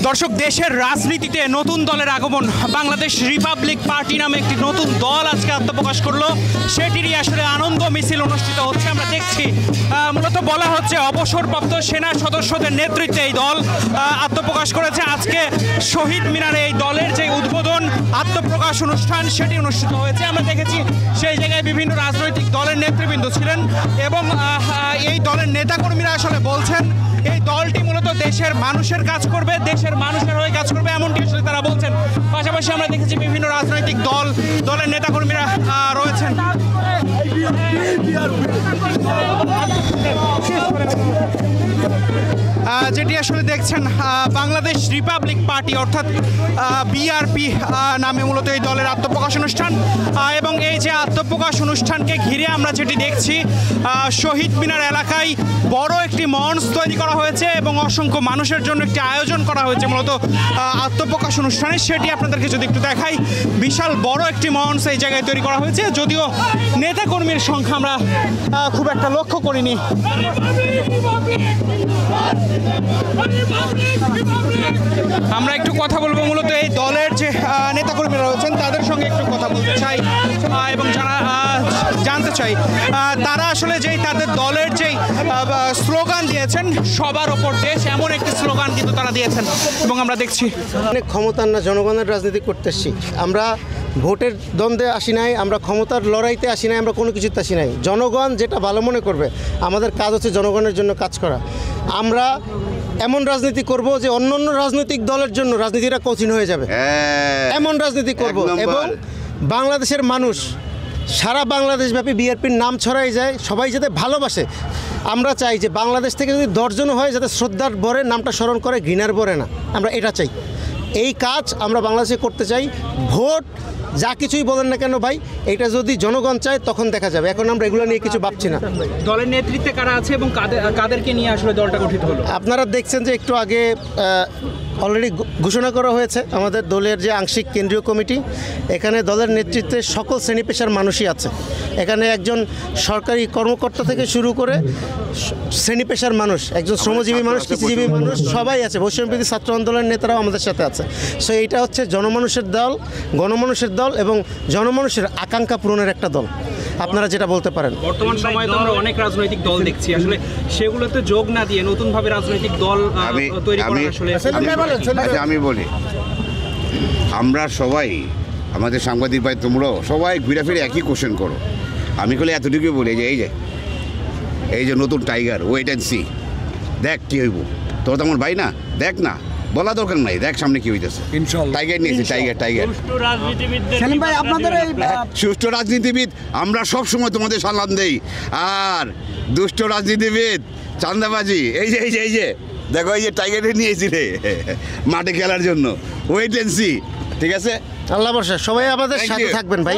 দর্শক, দেশের রাজনীতিতে নতুন দলের আগমন। বাংলাদেশ রিপাবলিক পার্টি নামে একটি নতুন দল আজকে আত্মপ্রকাশ করলো, সেটিরই আসলে আনন্দ মিছিল অনুষ্ঠিত হচ্ছে। আমরা দেখছি মূলত বলা হচ্ছে অবসরপ্রাপ্ত সেনা সদস্যদের নেতৃত্বে এই দল আত্মপ্রকাশ করেছে। আজকে শহীদ মিনারে এই দলের যে উদ্বোধন আত্মপ্রকাশ অনুষ্ঠান সেটি অনুষ্ঠিত হয়েছে। আমরা দেখেছি সেই জায়গায় বিভিন্ন রাজনৈতিক দলের নেতৃবৃন্দ ছিলেন এবং এই দলের নেতাকর্মীরা আসলে বলছেন এই দলটি মূলত দেশের মানুষের কাজ করবে, দেশের মানুষের হয়ে কাজ করবে, এমনটি আসলে তারা বলছেন। পাশাপাশি আমরা দেখেছি বিভিন্ন রাজনৈতিক দলের নেতাকর্মীরা রয়েছেন। যেটি আসলে দেখছেন বাংলাদেশ রিপাবলিক পার্টি অর্থাৎ বিআরপি নামে মূলত এই দলের আত্মপ্রকাশ অনুষ্ঠান। এবং এই যে আত্মপ্রকাশ অনুষ্ঠানকে ঘিরে আমরা যেটি দেখছি, শহীদ মিনার এলাকায় বড় একটি মঞ্চ তৈরি করা হয়েছে এবং অসংখ্য মানুষের জন্য একটি আয়োজন করা হয়েছে মূলত আত্মপ্রকাশ অনুষ্ঠানে। সেটি আপনাদেরকে যদি একটু দেখাই, বিশাল বড় একটি মঞ্চ এই জায়গায় তৈরি করা হয়েছে। যদিও নেতাকর্মীর সংখ্যা আমরা খুব একটা লক্ষ্য করিনি। আমরা একটু কথা বলবো মূলত এই দলের যে নেতাকর্মীরা রয়েছেন তাদের সঙ্গে একটু কথা বলতে চাই এবং জানতে চাই তারা আসলে যেই তাদের দলের যেই স্লোগান দিয়েছেন সবার ওপর দেশ, এমন একটি স্লোগান কিন্তু তারা দিয়েছেন এবং আমরা দেখছি ক্ষমতার না জনগণের রাজনীতি করতে এসেছি। আমরা ভোটের দ্বন্দ্বে আসি নাই, আমরা ক্ষমতার লড়াইতে আসি নাই, আমরা কোনো কিছুতে আসি নাই। জনগণ যেটা ভালো মনে করবে, আমাদের কাজ হচ্ছে জনগণের জন্য কাজ করা। আমরা এমন রাজনীতি করব যে অন্য অন্য রাজনৈতিক দলের জন্য রাজনীতিটা কঠিন হয়ে যাবে, এমন রাজনীতি করব এবং বাংলাদেশের মানুষ সারা বাংলাদেশব্যাপী বিএনপির নাম ছড়াই যায়, সবাই যাতে ভালোবাসে। আমরা চাই যে বাংলাদেশ থেকে যদি 10 জন হয় যাতে শ্রদ্ধার ভরে নামটা স্মরণ করে, ঘৃণার ভরে না। আমরা এটা চাই, এই কাজ আমরা বাংলাদেশে করতে চাই। ভোট যা কিছুই বলেন না কেন ভাই, এটা যদি জনগণ চায় তখন দেখা যাবে। এখন আমরা এগুলো নিয়ে কিছু ভাবছি না। দলের নেতৃত্বে কারা আছে এবং কাদেরকে নিয়ে আসলে দলটা গঠিত হলো? আপনারা দেখছেন যে একটু আগে অলরেডি ঘোষণা করা হয়েছে আমাদের দলের যে আংশিক কেন্দ্রীয় কমিটি। এখানে দলের নেতৃত্বে সকল শ্রেণী পেশার মানুষই আছে। এখানে একজন সরকারি কর্মকর্তা থেকে শুরু করে শ্রেণী পেশার মানুষ, একজন শ্রমজীবী মানুষ, কৃষিজীবী মানুষ, সবাই আছে। বৈষম্যবিরোধী ছাত্র আন্দোলনের নেতারাও আমাদের সাথে আছে। সো এইটা হচ্ছে জনমানুষের দল, গণমানুষের দল এবং জনমানুষের আকাঙ্ক্ষা পূরণের একটা দল, আপনারা যেটা বলতে পারেন। বর্তমান সময়ে তো আমরা অনেক রাজনৈতিক দল দেখছি, আসলে সেগুলোতে যোগ না দিয়ে নতুনভাবে রাজনৈতিক দল তৈরি করা আসলে আমি বলি, আমরা সবাই, আমাদের সাংবাদিক ভাই তোমরাও সবাই ঘুরে ফিরে একই কোশ্চেন করো। আমি বলে এতটুকুই বলি যে এই যে নতুন টাইগার, ওয়েট অ্যান্ড সি, দেখ কি হইব। তোর তো আমার ভাই না, দেখ না, বলা দরকার নাই, দেখ সামনে কি হইতেছে। টাইগার নিয়েছি, টাইগার সুষ্ঠু রাজনীতিবিদ আমরা সব সময় তোমাদের সালাম দেই। আর দুষ্ট রাজনীতিবিদ চান্দাবাজি, এই যে দেখো, এই যে টাইগারে নিয়েছি রে মাঠে খেলার জন্য, ওয়েট এন্ড সি। ঠিক আছে, আল্লাহ বর্ষা, সবাই আমাদের সাথে থাকবেন ভাই।